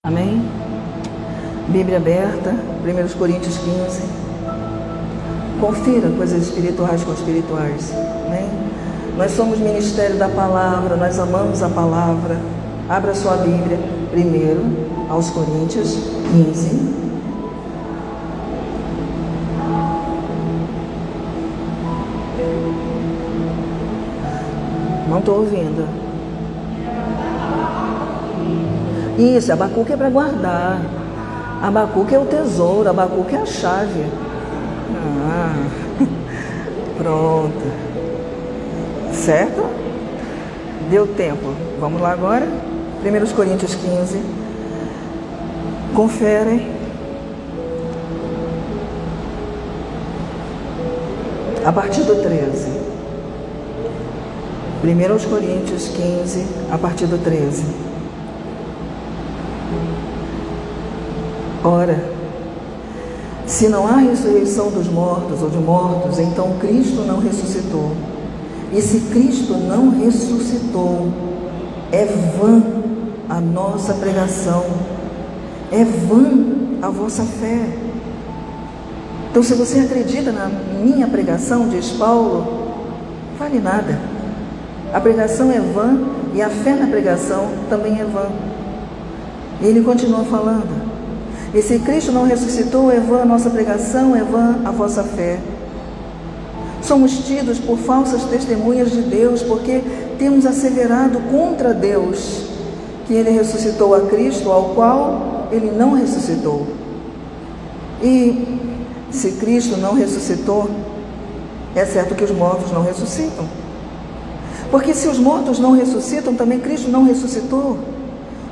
Amém? Bíblia aberta, 1 Coríntios 15. Confira coisas espirituais com espirituais. Amém? Nós somos ministério da palavra, nós amamos a palavra. Abra sua Bíblia, primeiro, aos Coríntios 15. Não estou ouvindo. Isso, Abacuque é para guardar. Abacuque é o tesouro, Abacuque é a chave. Pronto. Certo? Deu tempo. Vamos lá agora? 1 Coríntios 15. Confere. A partir do 13. 1 Coríntios 15, a partir do 13. Ora, se não há ressurreição dos mortos ou de mortos, então Cristo não ressuscitou. E se Cristo não ressuscitou, é vã a nossa pregação, é vã a vossa fé. Então, se você acredita na minha pregação, diz Paulo, não vale nada. A pregação é vã e a fé na pregação também é vã. E ele continua falando. E se Cristo não ressuscitou, é vã a nossa pregação, é vã a vossa fé. Somos tidos por falsas testemunhas de Deus, porque temos asseverado contra Deus que Ele ressuscitou a Cristo, ao qual Ele não ressuscitou. E se Cristo não ressuscitou, é certo que os mortos não ressuscitam. Porque se os mortos não ressuscitam, também Cristo não ressuscitou.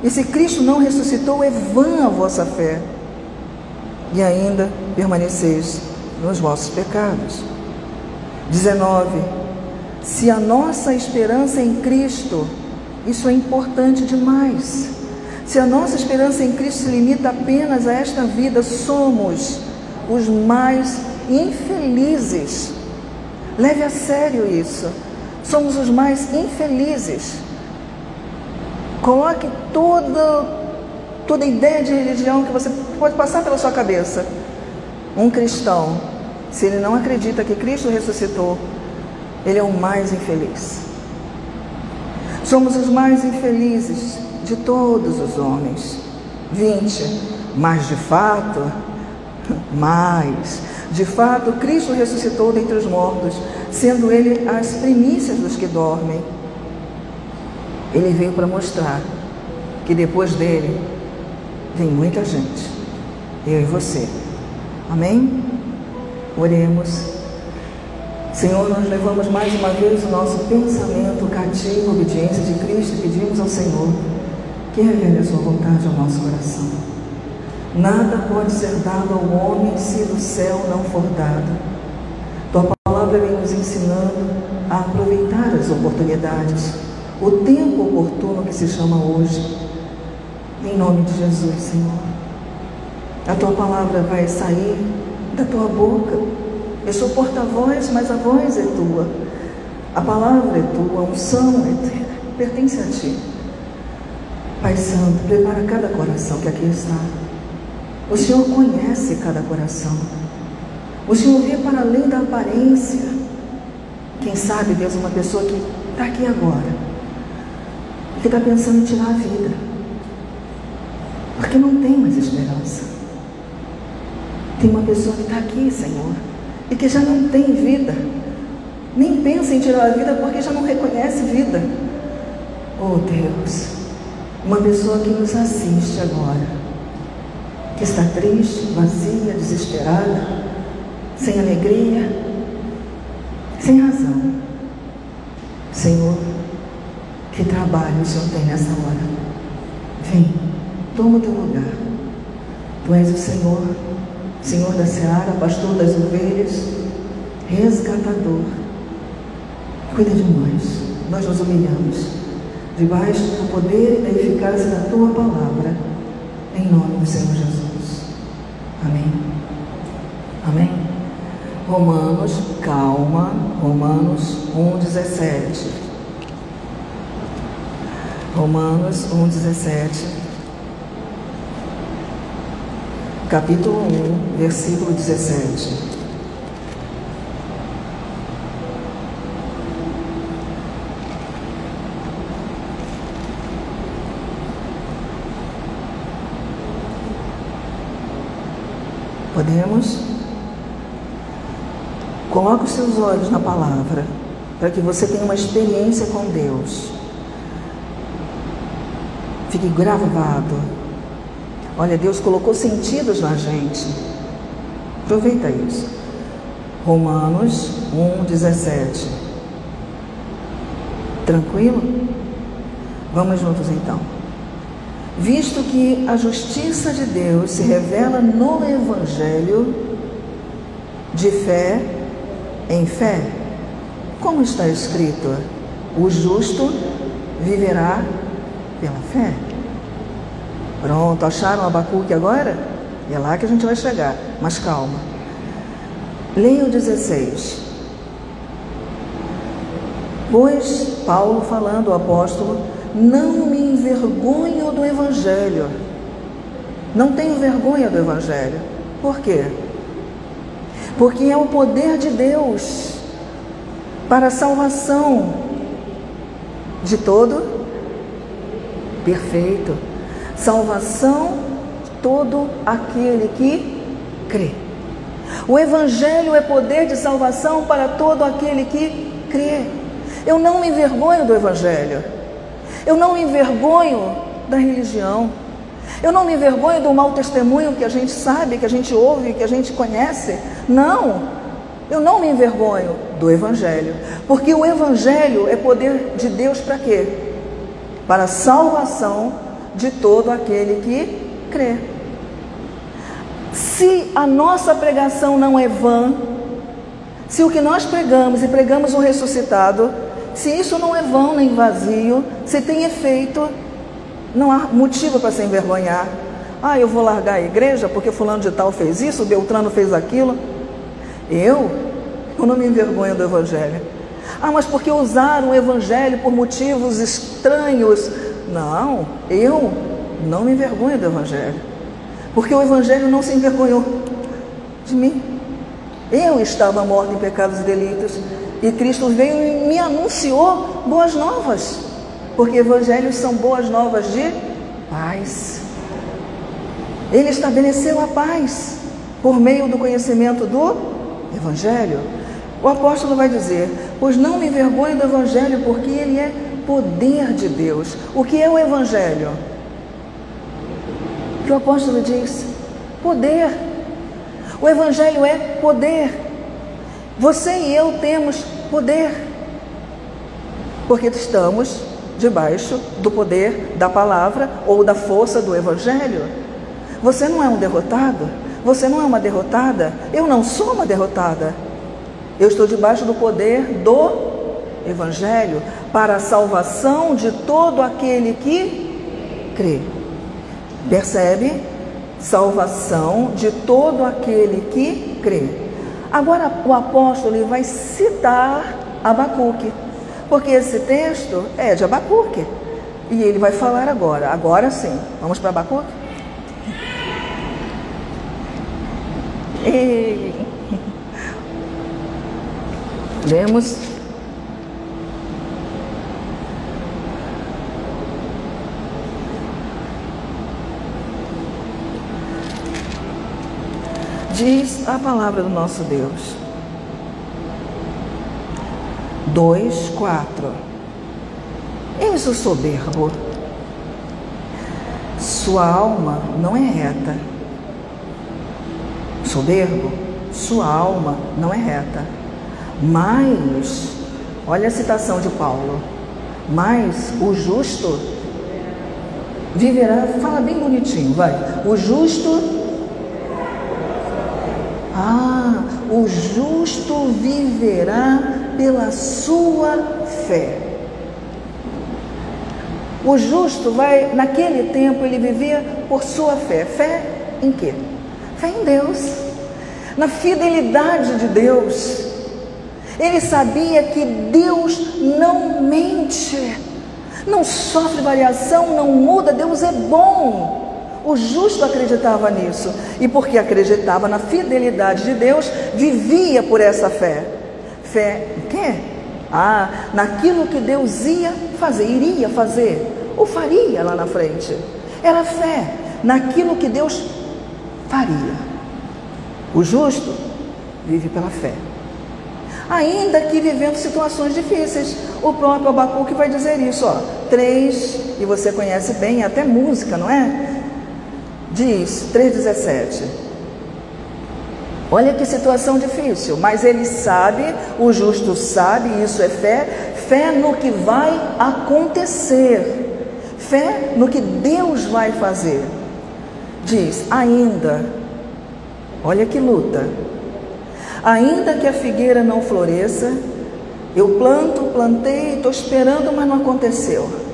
E se Cristo não ressuscitou, é vã a vossa fé, e ainda permaneceis nos vossos pecados. 19. Se a nossa esperança em Cristo, isso é importante demais. Se a nossa esperança em Cristo se limita apenas a esta vida, somos os mais infelizes. Leve a sério isso. Somos os mais infelizes. Coloque toda ideia de religião que você pode passar pela sua cabeça. Um cristão, se ele não acredita que Cristo ressuscitou, ele é o mais infeliz. Somos os mais infelizes de todos os homens. 20. Mas de fato, Cristo ressuscitou dentre os mortos, sendo Ele as primícias dos que dormem. Ele veio para mostrar que depois dele tem muita gente, eu e você. Amém? Oremos. Senhor, nós levamos mais uma vez o nosso pensamento cativo à obediência de Cristo e pedimos ao Senhor que revele a sua vontade ao nosso coração. Nada pode ser dado ao homem se do céu não for dado. Tua palavra vem nos ensinando a aproveitar as oportunidades, o tempo oportuno que se chama hoje. Em nome de Jesus, Senhor. A tua palavra vai sair da tua boca. Eu sou porta-voz, mas a voz é tua. A palavra é tua, a unção pertence a ti. Pai Santo, prepara cada coração que aqui está. O Senhor conhece cada coração. O Senhor vê para além da aparência. Quem sabe, Deus, uma pessoa que está aqui agora, que está pensando em tirar a vida, porque não tem mais esperança. Tem uma pessoa que está aqui, Senhor, e que já não tem vida, nem pensa em tirar a vida porque já não reconhece vida. Oh Deus, uma pessoa que nos assiste agora, que está triste, vazia, desesperada, sem alegria, sem razão. Senhor, que trabalho o Senhor tem nessa hora. Vem, toma o teu lugar. Tu és o Senhor, Senhor da seara, pastor das ovelhas, resgatador. Cuida de nós nos humilhamos debaixo do poder e da eficácia da tua palavra, em nome do Senhor Jesus. Amém. Amém. Romanos 1:17. Romanos 1:17. capítulo 1, versículo 17. Podemos? Coloque os seus olhos na palavra, para que você tenha uma experiência com Deus. Fique gravado. Olha, Deus colocou sentidos na gente. Aproveita isso. Romanos 1:17. Tranquilo? Vamos juntos então. Visto que a justiça de Deus se revela no Evangelho, de fé em fé, como está escrito, o justo viverá pela fé. Pronto, acharam Abacuque agora? É lá que a gente vai chegar, mas calma. Leia o 16. Pois, Paulo falando, o apóstolo, não me envergonho do Evangelho. Não tenho vergonha do Evangelho. Por quê? Porque é o poder de Deus para a salvação de todo. Perfeito. Salvação de todo aquele que crê. O Evangelho é poder de salvação para todo aquele que crê. Eu não me envergonho do Evangelho. Eu não me envergonho da religião. Eu não me envergonho do mau testemunho que a gente sabe, que a gente ouve, que a gente conhece. Não, eu não me envergonho do Evangelho. Porque o Evangelho é poder de Deus para quê? Para a salvação de todo aquele que crê. Se a nossa pregação não é vã, se o que nós pregamos e pregamos o ressuscitado, se isso não é vão nem vazio, se tem efeito, não há motivo para se envergonhar. Ah, eu vou largar a igreja porque fulano de tal fez isso, Beltrano fez aquilo. Eu não me envergonho do Evangelho. Ah, mas porque usaram o Evangelho por motivos estranhos. Não, eu não me envergonho do Evangelho. Porque o Evangelho não se envergonhou de mim. Eu estava morto em pecados e delitos. E Cristo veio e me anunciou boas novas. Porque evangelhos são boas novas de paz. Ele estabeleceu a paz por meio do conhecimento do Evangelho. O apóstolo vai dizer, pois não me envergonho do Evangelho, porque ele é poder de Deus. O que é o Evangelho? O que o apóstolo diz? Poder. O Evangelho é poder. Você e eu temos poder, porque estamos debaixo do poder da palavra ou da força do Evangelho. Você não é um derrotado, você não é uma derrotada, eu não sou uma derrotada. Eu estou debaixo do poder do Evangelho para a salvação de todo aquele que crê. Percebe? Salvação de todo aquele que crê. Agora o apóstolo ele vai citar Abacuque, porque esse texto é de Abacuque. E ele vai falar agora sim. Vamos para Abacuque? Lemos. Diz a palavra do nosso Deus. 2:4. Eis o soberbo. Sua alma não é reta. Soberbo, sua alma não é reta. Mas, olha a citação de Paulo. Mas o justo viverá, fala bem bonitinho, vai. O justo viverá pela sua fé. O justo vai, naquele tempo, ele vivia por sua fé. Fé em quê? Fé em Deus, na fidelidade de Deus. Ele sabia que Deus não mente, não sofre variação, não muda. Deus é bom. O justo acreditava nisso. E porque acreditava na fidelidade de Deus, vivia por essa fé. Fé em quê? Naquilo que Deus iria fazer, ou faria lá na frente. Era fé naquilo que Deus faria. O justo vive pela fé. Ainda que vivendo situações difíceis. O próprio Abacuque vai dizer isso, 3, e você conhece bem, até música, não é? Diz, 3,17. Olha que situação difícil, mas ele sabe, o justo sabe, isso é fé no que vai acontecer, fé no que Deus vai fazer. Diz, ainda, olha que luta, ainda que a figueira não floresça, eu plantei, estou esperando, mas não aconteceu.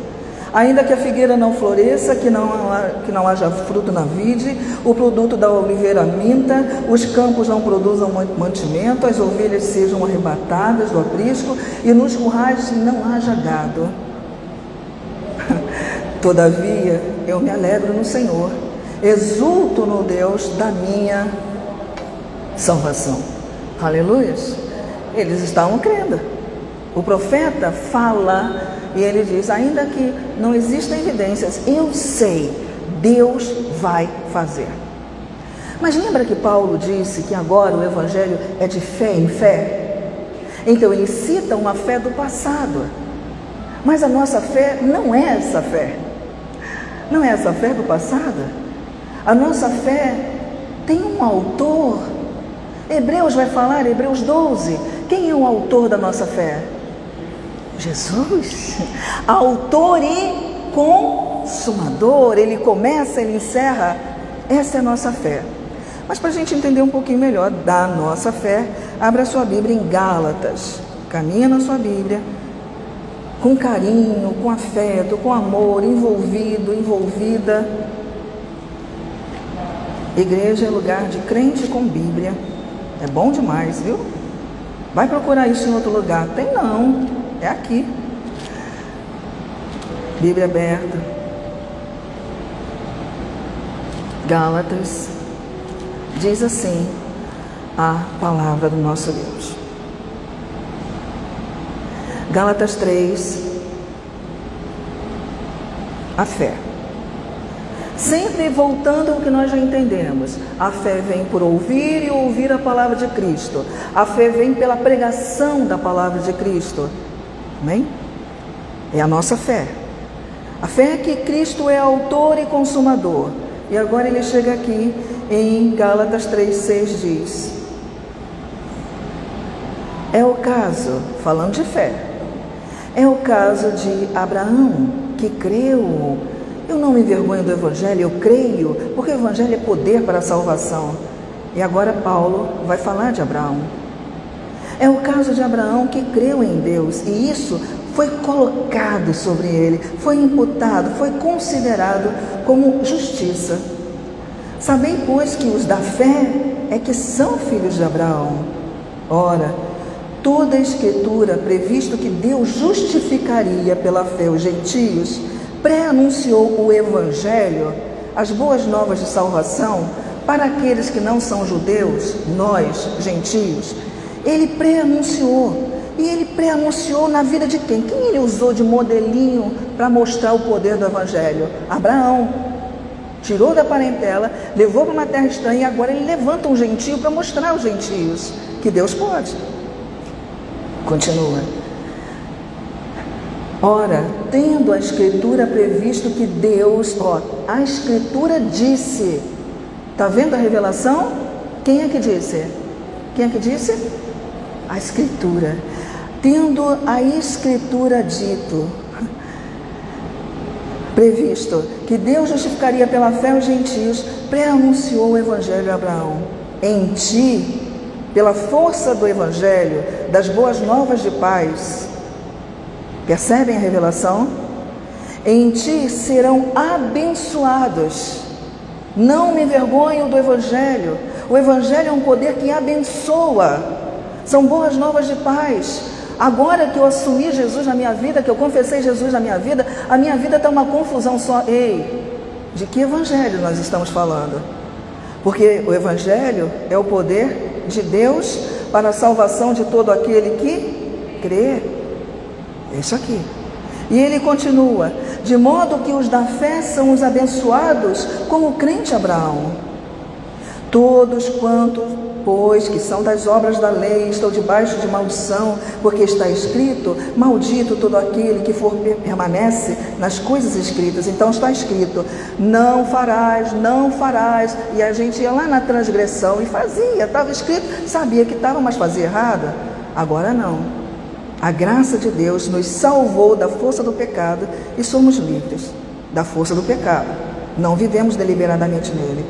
Ainda que a figueira não floresça, que não haja fruto na vide, o produto da oliveira minta, os campos não produzam mantimento, as ovelhas sejam arrebatadas do aprisco e nos currais não haja gado. Todavia, eu me alegro no Senhor, exulto no Deus da minha salvação. Aleluias! Eles estavam crendo. O profeta fala e ele diz, ainda que não existam evidências, eu sei, Deus vai fazer. Mas lembra que Paulo disse que agora o evangelho é de fé em fé? Então ele cita uma fé do passado. Mas a nossa fé não é essa fé. Não é essa fé do passado. A nossa fé tem um autor. Hebreus vai falar, Hebreus 12. Quem é o autor da nossa fé? Jesus, autor e consumador. Ele começa, ele encerra. Essa é a nossa fé. Mas para a gente entender um pouquinho melhor da nossa fé, abra a sua Bíblia em Gálatas. Caminha na sua Bíblia com carinho, com afeto, com amor, envolvida. Igreja é lugar de crente com Bíblia. É bom demais, viu? Vai procurar isso em outro lugar. Tem não, é aqui. Bíblia aberta. Gálatas. Diz assim a palavra do nosso Deus. Gálatas 3. A fé. Sempre voltando ao que nós já entendemos. A fé vem por ouvir e ouvir a palavra de Cristo. A fé vem pela pregação da palavra de Cristo. Amém? É a nossa fé. A fé é que Cristo é autor e consumador. E agora ele chega aqui em Gálatas 3:6 diz: é o caso, falando de fé, é o caso de Abraão, que creu. Eu não me envergonho do Evangelho, eu creio, porque o Evangelho é poder para a salvação. E agora Paulo vai falar de Abraão. É o caso de Abraão que creu em Deus, e isso foi colocado sobre ele, foi imputado, foi considerado como justiça. Sabem, pois, que os da fé é que são filhos de Abraão. Ora, toda a Escritura, previsto que Deus justificaria pela fé os gentios, pré-anunciou o Evangelho, as boas novas de salvação, para aqueles que não são judeus, nós, gentios. Ele pré-anunciou. E ele pré-anunciou na vida de quem? Quem ele usou de modelinho para mostrar o poder do Evangelho? Abraão. Tirou da parentela, levou para uma terra estranha e agora ele levanta um gentio para mostrar aos gentios que Deus pode. Continua. Ora, tendo a Escritura previsto que Deus, a Escritura disse. Está vendo a revelação? Quem é que disse? Quem é que disse? A Escritura. Tendo a Escritura dito, previsto, que Deus justificaria pela fé os gentios, pré-anunciou o Evangelho a Abraão. Em ti, pela força do Evangelho, das boas novas de paz, percebem a revelação? Em ti serão abençoados. Não me envergonho do Evangelho. O Evangelho é um poder que abençoa. São boas novas de paz. Agora que eu assumi Jesus na minha vida, que eu confessei Jesus na minha vida, a minha vida está uma confusão só. Ei, De que evangelho nós estamos falando? Porque o evangelho é o poder de Deus para a salvação de todo aquele que crê. É isso aqui. E ele continua: de modo que os da fé são os abençoados como o crente Abraão. Todos quantos, pois, que são das obras da lei, estão debaixo de maldição, porque está escrito: maldito todo aquele que permanece nas coisas escritas. Então está escrito: não farás, não farás. E a gente ia lá na transgressão e fazia, estava escrito, sabia que estava, mas fazia errado. Agora não. A graça de Deus nos salvou da força do pecado e somos livres da força do pecado. Não vivemos deliberadamente nele.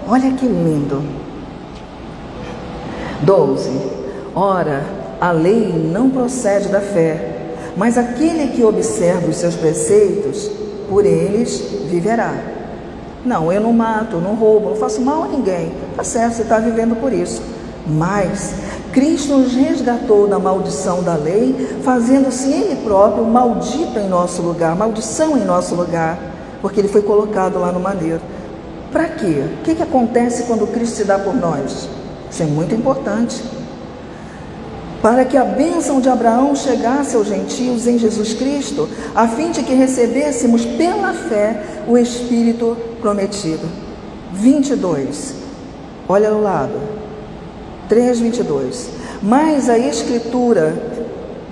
Olha que lindo. 12. Ora, a lei não procede da fé, mas aquele que observa os seus preceitos, por eles viverá. Não, eu não mato, não roubo, não faço mal a ninguém. Tá certo, você está vivendo por isso. Mas Cristo nos resgatou da maldição da lei, fazendo-se Ele próprio maldito em nosso lugar, maldição em nosso lugar, porque Ele foi colocado lá no madeiro. Para quê? O que acontece quando Cristo se dá por nós? Isso é muito importante. Para que a bênção de Abraão chegasse aos gentios em Jesus Cristo, a fim de que recebêssemos pela fé o Espírito prometido. 22. Olha ao lado. 3:22. Mas a Escritura,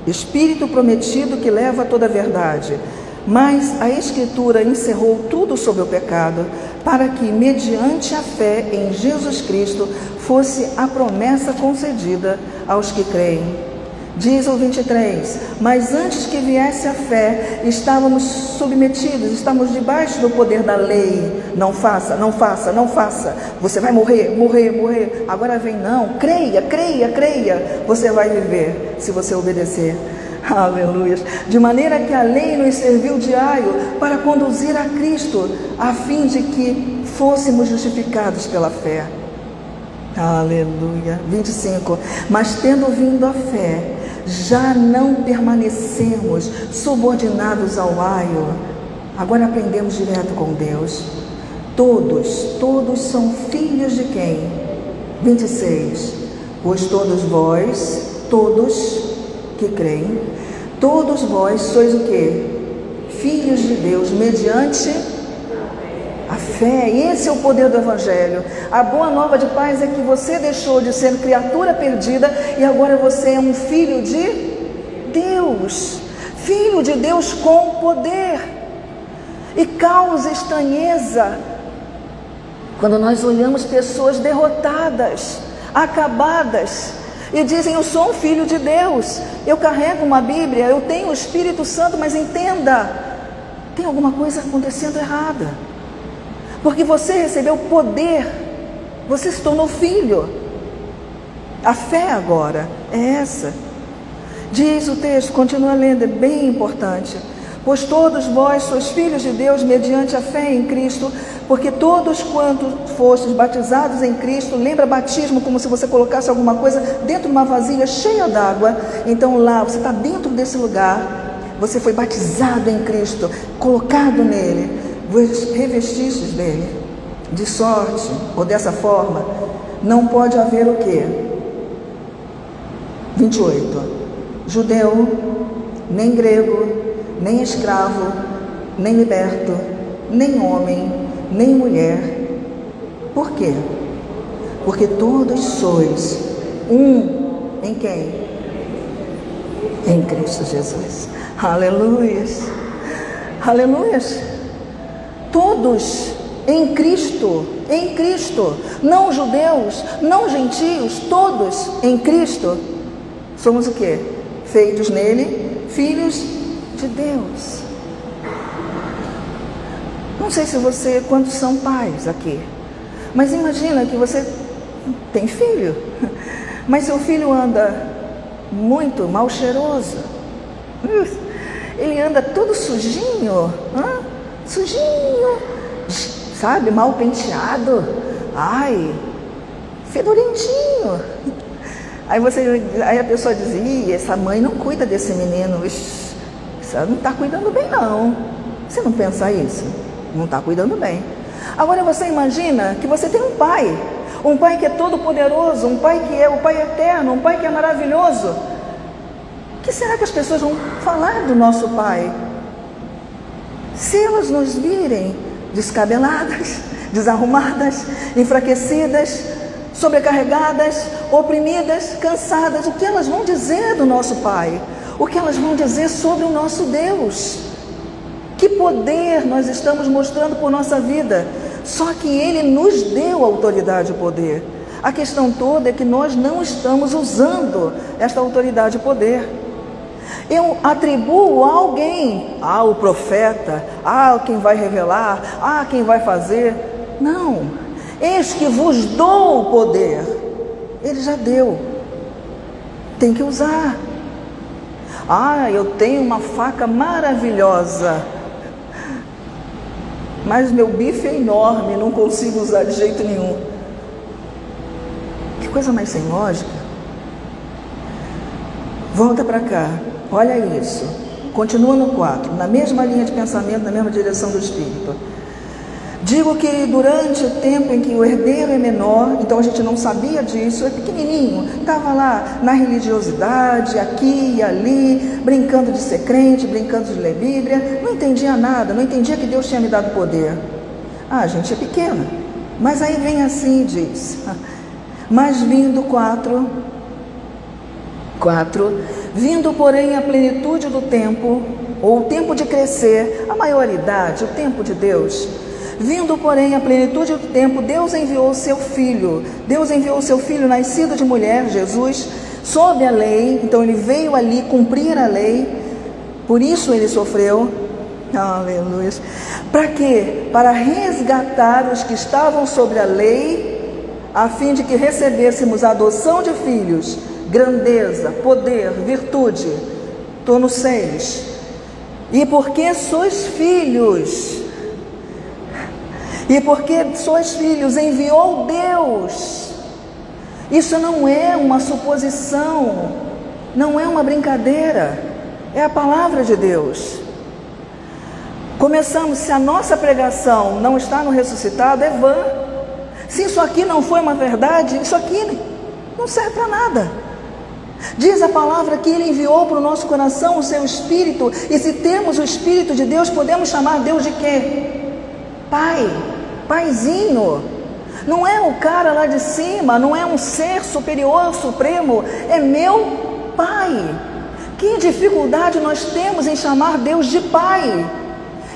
Espírito prometido que leva a toda a verdade, mas a Escritura encerrou tudo sobre o pecado, para que, mediante a fé em Jesus Cristo, fosse a promessa concedida aos que creem. Diz o 23, mas antes que viesse a fé, estávamos submetidos, estamos debaixo do poder da lei. Não faça, não faça, não faça. Você vai morrer, morrer, morrer. Agora vem, não, creia, creia, creia. Você vai viver se você obedecer. Aleluia. De maneira que a lei nos serviu de aio para conduzir a Cristo, a fim de que fôssemos justificados pela fé. Aleluia. 25. Mas tendo vindo a fé, já não permanecemos subordinados ao aio. Agora aprendemos direto com Deus. Todos são filhos de quem? 26. Pois todos vós, todos que creem, todos vós sois o quê? Filhos de Deus, mediante a fé. Esse é o poder do Evangelho. A boa nova de paz é que você deixou de ser criatura perdida e agora você é um filho de Deus. Filho de Deus com poder. E causa estranheza quando nós olhamos pessoas derrotadas, acabadas, e dizem: eu sou um filho de Deus, eu carrego uma Bíblia, eu tenho o Espírito Santo, mas entenda, tem alguma coisa acontecendo errada. Porque você recebeu poder, você se tornou filho. A fé agora é essa. Diz o texto, continua lendo, é bem importante. Pois todos vós sois filhos de Deus mediante a fé em Cristo, porque todos quantos fostes batizados em Cristo, lembra batismo como se você colocasse alguma coisa dentro de uma vasilha cheia d'água. Então lá, você está dentro desse lugar, você foi batizado em Cristo, colocado nele, vos revestistes dele, de sorte, ou dessa forma, não pode haver o quê? 28. Judeu, nem grego, nem escravo, nem liberto, nem homem, nem mulher. Por quê? Porque todos sois um em quem? Em Cristo Jesus. Aleluias. Aleluias. Todos em Cristo, não judeus, não gentios, todos em Cristo. Somos o quê? Feitos nele, filhos de Deus. Não sei se você, quantos são pais aqui, mas imagina que você tem filho, mas seu filho anda muito mal cheiroso, ele anda todo sujinho, sujinho, sabe, mal penteado, ai, fedorentinho. Aí a pessoa diz: essa mãe não cuida desse menino, você não está cuidando bem não. Você não pensa isso? não está cuidando bem. Agora você imagina que você tem um pai que é todo poderoso, um pai que é o Pai eterno, um pai que é maravilhoso. O que será que as pessoas vão falar do nosso pai? Se elas nos virem descabeladas, desarrumadas, enfraquecidas, sobrecarregadas, oprimidas, cansadas, o que elas vão dizer do nosso Pai? O que elas vão dizer sobre o nosso Deus? Que poder nós estamos mostrando por nossa vida? Só que Ele nos deu autoridade e poder. A questão toda é que nós não estamos usando esta autoridade e poder. Eu atribuo a alguém, o profeta, quem vai revelar, quem vai fazer. Não, eis que vos dou o poder. Ele já deu, tem que usar. Eu tenho uma faca maravilhosa, mas meu bife é enorme, não consigo usar de jeito nenhum. Que coisa mais sem lógica. Volta para cá, olha isso. Continua no 4, na mesma linha de pensamento, na mesma direção do Espírito. Digo que durante o tempo em que o herdeiro é menor, então a gente não sabia disso, é pequenininho, estava lá na religiosidade, aqui e ali, brincando de ser crente, brincando de ler Bíblia, não entendia nada, não entendia que Deus tinha me dado poder. A gente é pequena, mas aí vem assim e diz, mas vindo 4, vindo porém a plenitude do tempo, ou o tempo de crescer, a maioridade, o tempo de Deus. Vindo, porém, a plenitude do tempo, Deus enviou o seu Filho. Deus enviou o seu Filho, nascido de mulher, Jesus, sob a lei. Então, ele veio ali cumprir a lei. Por isso ele sofreu. Aleluia. Para quê? Para resgatar os que estavam sobre a lei, a fim de que recebêssemos a adoção de filhos, grandeza, poder, virtude. Estou no 6. E porque sois filhos... E porque sois filhos, enviou Deus. Isso não é uma suposição, não é uma brincadeira, é a palavra de Deus. Começamos, se a nossa pregação não está no ressuscitado, é vã. Se isso aqui não foi uma verdade, isso aqui não serve para nada. Diz a palavra que Ele enviou para o nosso coração o seu Espírito, e se temos o Espírito de Deus, podemos chamar Deus de quê? Pai, paizinho. Não é o cara lá de cima, não é um ser superior, supremo, é meu Pai. Que dificuldade nós temos em chamar Deus de Pai.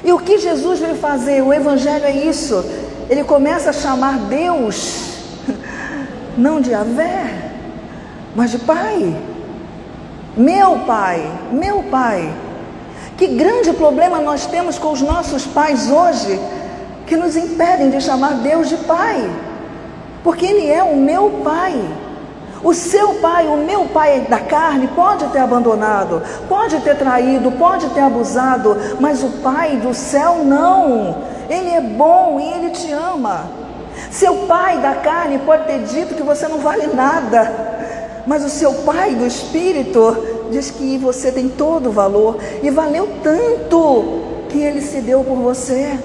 E o que Jesus veio fazer? O Evangelho é isso. Ele começa a chamar Deus, não de Yahvé, mas de Pai. Meu Pai, meu Pai. Que grande problema nós temos com os nossos pais hoje, que nos impedem de chamar Deus de Pai, porque Ele é o meu Pai. O seu pai, o meu pai da carne, pode ter abandonado, pode ter traído, pode ter abusado, mas o Pai do céu não. Ele é bom e Ele te ama. Seu pai da carne pode ter dito que você não vale nada, mas o seu Pai do Espírito diz que você tem todo o valor, e valeu tanto que Ele se deu por você.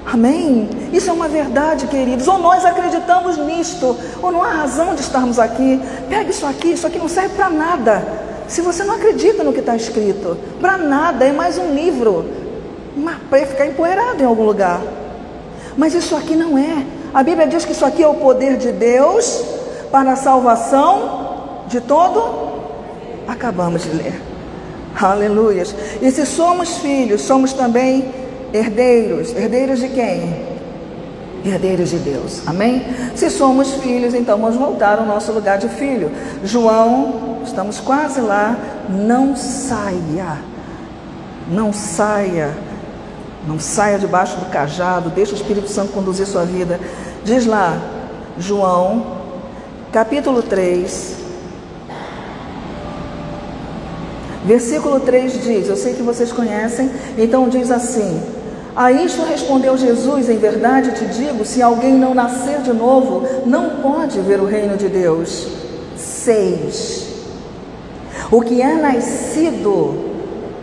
Amém? Isso é uma verdade, queridos. Ou nós acreditamos nisto, ou não há razão de estarmos aqui. Pega isso aqui não serve para nada. Se você não acredita no que está escrito, para nada, é mais um livro, para ficar empoeirado em algum lugar. Mas isso aqui não é. A Bíblia diz que isso aqui é o poder de Deus para a salvação de todo. Acabamos de ler. Aleluias. E se somos filhos, somos também herdeiros. Herdeiros de quem? Herdeiros de Deus. Amém? Se somos filhos, então vamos voltar ao nosso lugar de filho. João, estamos quase lá. Não saia. Não saia. Não saia debaixo do cajado. Deixa o Espírito Santo conduzir sua vida. Diz lá, João, capítulo 3, versículo 3 diz, eu sei que vocês conhecem, então diz assim: a isto respondeu Jesus: em verdade te digo, se alguém não nascer de novo, não pode ver o reino de Deus. 6. O que é nascido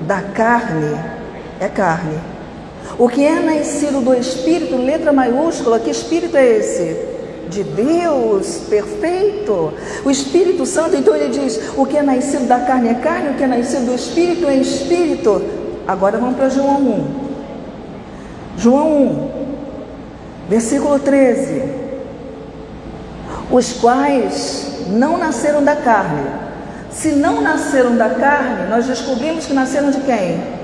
da carne é carne, O que é nascido do Espírito, letra maiúscula, que Espírito é esse? De Deus, perfeito. O Espírito Santo, então ele diz, o que é nascido da carne é carne, o que é nascido do Espírito é Espírito. Agora vamos para João 1. João 1, versículo 13. Os quais não nasceram da carne. Se não nasceram da carne, nós descobrimos que nasceram de quem?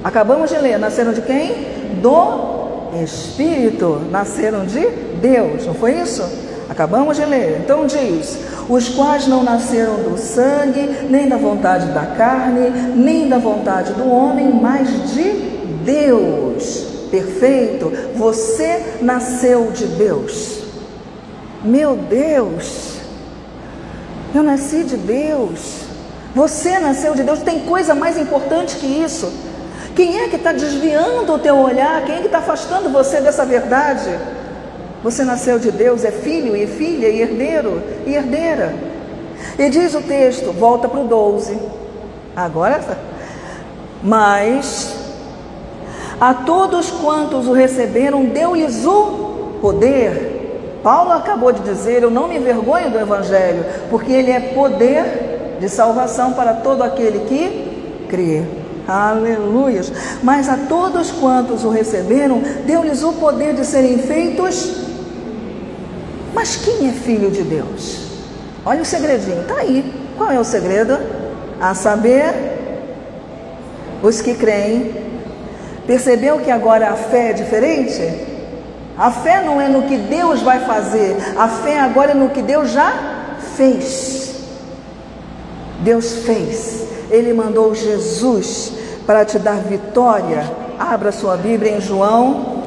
Acabamos de ler, nasceram de quem? Do Espírito, nasceram de Deus, não foi isso? Acabamos de ler. Então diz, os quais não nasceram do sangue, nem da vontade da carne, nem da vontade do homem, mas de Deus. Perfeito? Você nasceu de Deus. Meu Deus, eu nasci de Deus. Você nasceu de Deus. Tem coisa mais importante que isso? Quem é que está desviando o teu olhar? Quem é que está afastando você dessa verdade? Você nasceu de Deus, é filho e filha, e herdeiro e herdeira. E diz o texto, volta para o 12. Agora, mas a todos quantos o receberam, deu-lhes o poder. Paulo acabou de dizer, eu não me envergonho do Evangelho, porque ele é poder de salvação para todo aquele que crê. Aleluia! Mas a todos quantos o receberam, deu-lhes o poder de serem feitos. Mas quem é filho de Deus? Olha o segredinho, está aí. Qual é o segredo? A saber, os que creem. Percebeu que agora a fé é diferente? A fé não é no que Deus vai fazer, a fé agora é no que Deus já fez. Deus fez. Ele mandou Jesus para te dar vitória. Abra sua Bíblia em João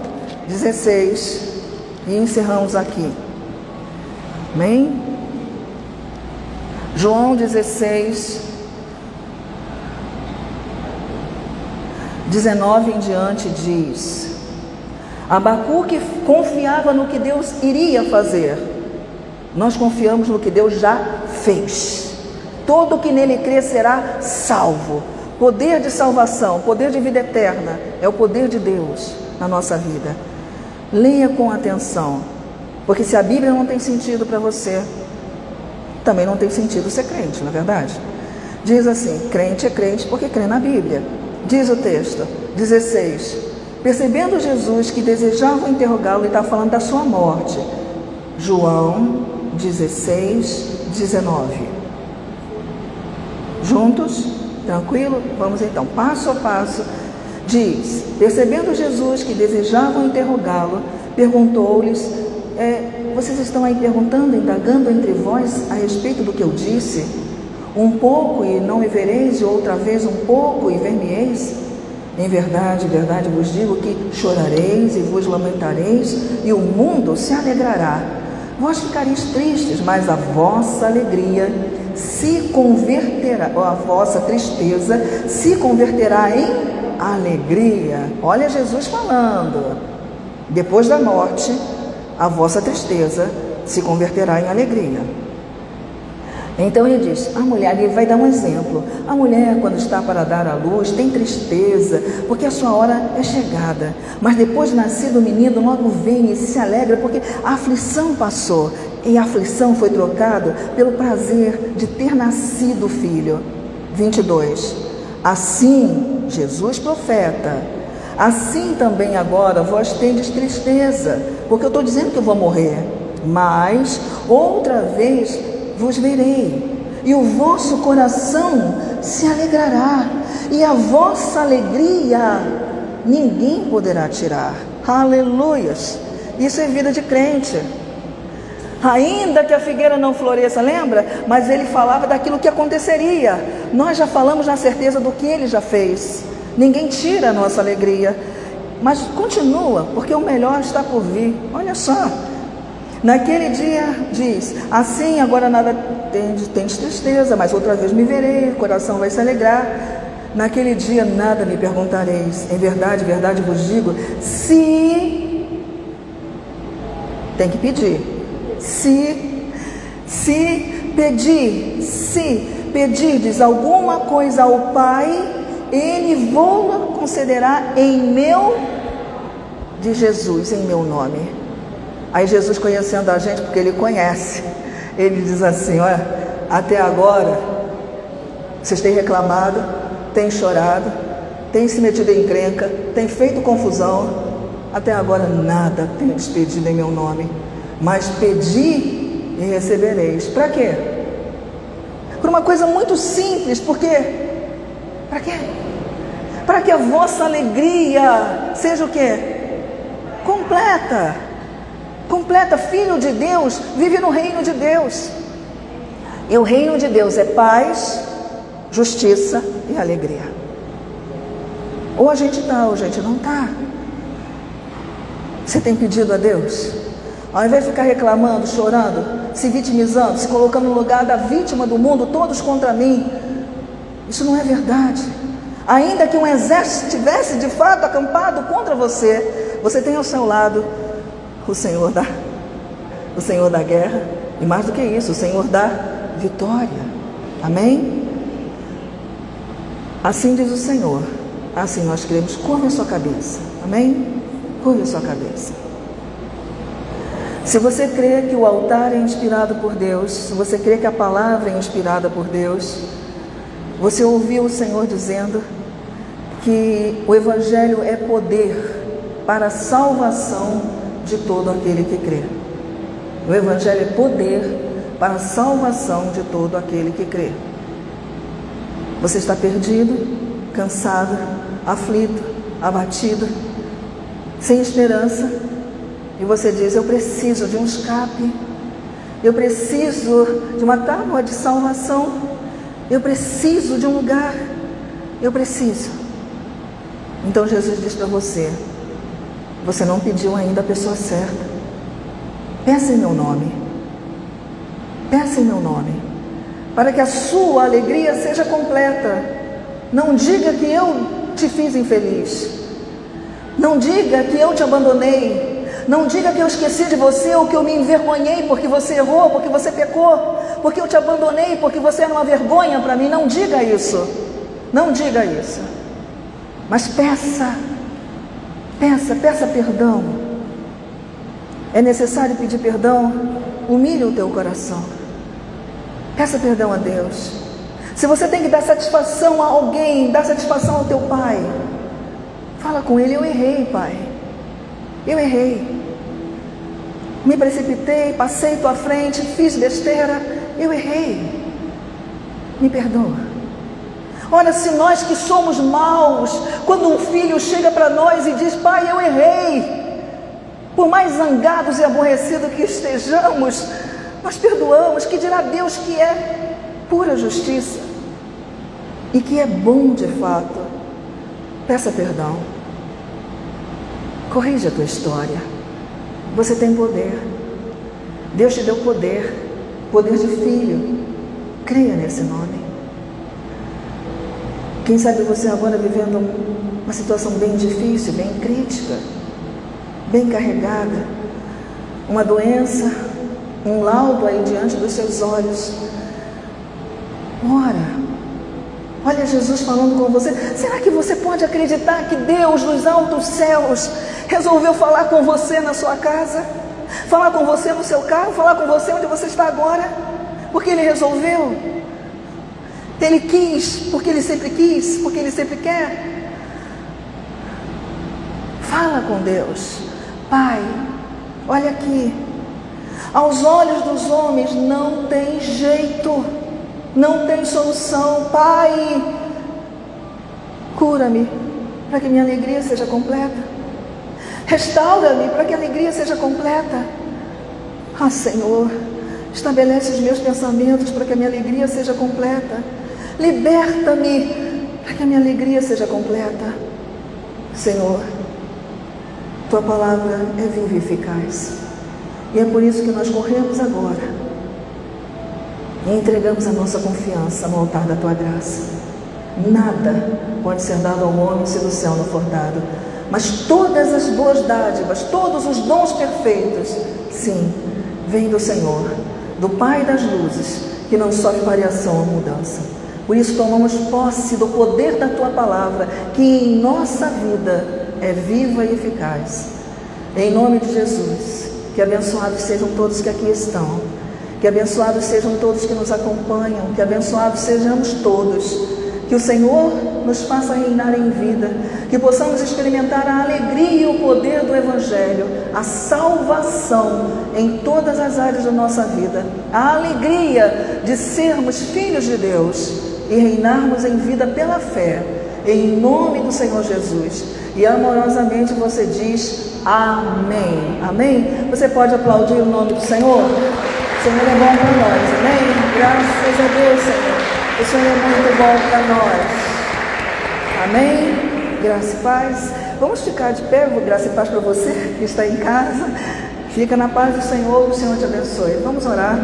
16 e encerramos aqui. Amém? João 16, 19 em diante diz: Abacuque confiava no que Deus iria fazer. Nós confiamos no que Deus já fez. Todo que nele crê será salvo. Poder de salvação, poder de vida eterna, é o poder de Deus na nossa vida. Leia com atenção, porque se a Bíblia não tem sentido para você, também não tem sentido ser crente, não é verdade? Diz assim, crente é crente porque crê na Bíblia. Diz o texto, 16, percebendo Jesus que desejavam interrogá-lo, ele está falando da sua morte. João 16, 19. Juntos? Tranquilo? Vamos então, passo a passo. Diz, percebendo Jesus que desejavam interrogá-lo, perguntou-lhes, vocês estão aí perguntando, indagando entre vós a respeito do que eu disse? Um pouco e não me vereis, e outra vez um pouco e ver-me-eis? Em verdade, verdade vos digo que chorareis e vos lamentareis, e o mundo se alegrará. Vós ficareis tristes, mas a vossa alegria se converterá, ou a vossa tristeza se converterá em alegria. Olha Jesus falando. Depois da morte, a vossa tristeza se converterá em alegria. Então ele diz, a mulher, ele vai dar um exemplo. A mulher, quando está para dar à luz, tem tristeza, porque a sua hora é chegada. Mas depois de nascido o menino, logo vem e se alegra, porque a aflição passou. E a aflição foi trocada pelo prazer de ter nascido o filho. 22. Assim, Jesus profeta, assim também agora vós tendes tristeza, porque eu estou dizendo que eu vou morrer, mas outra vez vos verei, e o vosso coração se alegrará, e a vossa alegria ninguém poderá tirar. Aleluias! Isso é vida de crente. Ainda que a figueira não floresça, lembra? Mas ele falava daquilo que aconteceria. Nós já falamos na certeza do que ele já fez. Ninguém tira a nossa alegria. Mas continua, porque o melhor está por vir. Olha só. Naquele dia diz, assim agora nada tendes tristeza, mas outra vez me verei, o coração vai se alegrar. Naquele dia nada me perguntareis. Em verdade, verdade vos digo, se... Tem que pedir. Se pedirdes alguma coisa ao Pai Ele vou concederá em meu, de Jesus, em meu nome. Aí Jesus, conhecendo a gente, porque Ele conhece, Ele diz assim: olha, até agora vocês têm reclamado, têm chorado, têm se metido em encrenca, têm feito confusão. Até agora nada tenho despedido em meu nome, mas pedi e recebereis. Para quê? Por uma coisa muito simples. Por quê? Para quê? Para que a vossa alegria seja o quê? Completa. Completa. Filho de Deus vive no reino de Deus. E o reino de Deus é paz, justiça e alegria. Ou a gente está, ou a gente não está. Você tem pedido a Deus? Ao invés de ficar reclamando, chorando, se vitimizando, se colocando no lugar da vítima do mundo, todos contra mim. Isso não é verdade. Ainda que um exército estivesse de fato acampado contra você, você tem ao seu lado o Senhor da guerra. E mais do que isso, o Senhor da vitória. Amém? Assim diz o Senhor. Assim nós queremos. Curva a sua cabeça. Amém? Curva a sua cabeça. Se você crê que o altar é inspirado por Deus, se você crê que a palavra é inspirada por Deus, você ouviu o Senhor dizendo que o Evangelho é poder para a salvação de todo aquele que crê. O Evangelho é poder para a salvação de todo aquele que crê. Você está perdido, cansado, aflito, abatido, sem esperança, e você diz: eu preciso de um escape, eu preciso de uma tábua de salvação, eu preciso de um lugar, eu preciso. Então Jesus diz para você: você não pediu ainda a pessoa certa. Peça em meu nome, peça em meu nome, para que a sua alegria seja completa. Não diga que eu te fiz infeliz. Não diga que eu te abandonei. Não diga que eu esqueci de você ou que eu me envergonhei porque você errou, porque você pecou, porque eu te abandonei, porque você era uma vergonha para mim. Não diga isso. Não diga isso. Mas peça perdão. É necessário pedir perdão? Humilhe o teu coração. Peça perdão a Deus. Se você tem que dar satisfação a alguém, dá satisfação ao teu pai. Fala com ele: eu errei, pai. Eu errei. Me precipitei, passei tua frente, fiz besteira. Eu errei. Me perdoa. Olha, se nós que somos maus, quando um filho chega para nós e diz: pai, eu errei, por mais zangados e aborrecidos que estejamos, nós perdoamos. Que dirá Deus, que é pura justiça e que é bom de fato? Peça perdão. Corrija a tua história. Você tem poder. Deus te deu poder. Poder de filho. Creia nesse nome. Quem sabe você agora vivendo uma situação bem difícil, bem crítica, bem carregada, uma doença, um laudo aí diante dos seus olhos. Ora, olha Jesus falando com você. Será que você pode acreditar que Deus dos altos céus resolveu falar com você na sua casa? Falar com você no seu carro? Falar com você onde você está agora? Porque Ele resolveu. Ele quis, porque Ele sempre quis, porque Ele sempre quer. Fala com Deus. Pai, olha aqui. Aos olhos dos homens não tem jeito, não tem solução. Pai, cura-me para que minha alegria seja completa. Restaura-me para que a alegria seja completa. Ah, Senhor, estabelece os meus pensamentos para que a minha alegria seja completa. Liberta-me para que a minha alegria seja completa. Senhor, Tua palavra é viva e eficaz. E é por isso que nós corremos agora e entregamos a nossa confiança no altar da Tua graça. Nada pode ser dado ao homem se do céu não for dado. Mas todas as boas dádivas, todos os dons perfeitos, sim, vêm do Senhor, do Pai das luzes, que não sofre variação ou mudança. Por isso tomamos posse do poder da Tua palavra, que em nossa vida é viva e eficaz. Em nome de Jesus, que abençoados sejam todos que aqui estão, que abençoados sejam todos que nos acompanham, que abençoados sejamos todos, que o Senhor nos faça reinar em vida, que possamos experimentar a alegria e o poder do Evangelho, a salvação em todas as áreas da nossa vida, a alegria de sermos filhos de Deus e reinarmos em vida pela fé, em nome do Senhor Jesus. E amorosamente você diz amém. Amém? Você pode aplaudir o nome do Senhor? O Senhor é bom para nós, amém? Graças a Deus, Senhor. O Senhor é muito bom para nós. Amém? Graça e paz. Vamos ficar de pé, graça e paz para você que está em casa. Fica na paz do Senhor, o Senhor te abençoe. Vamos orar.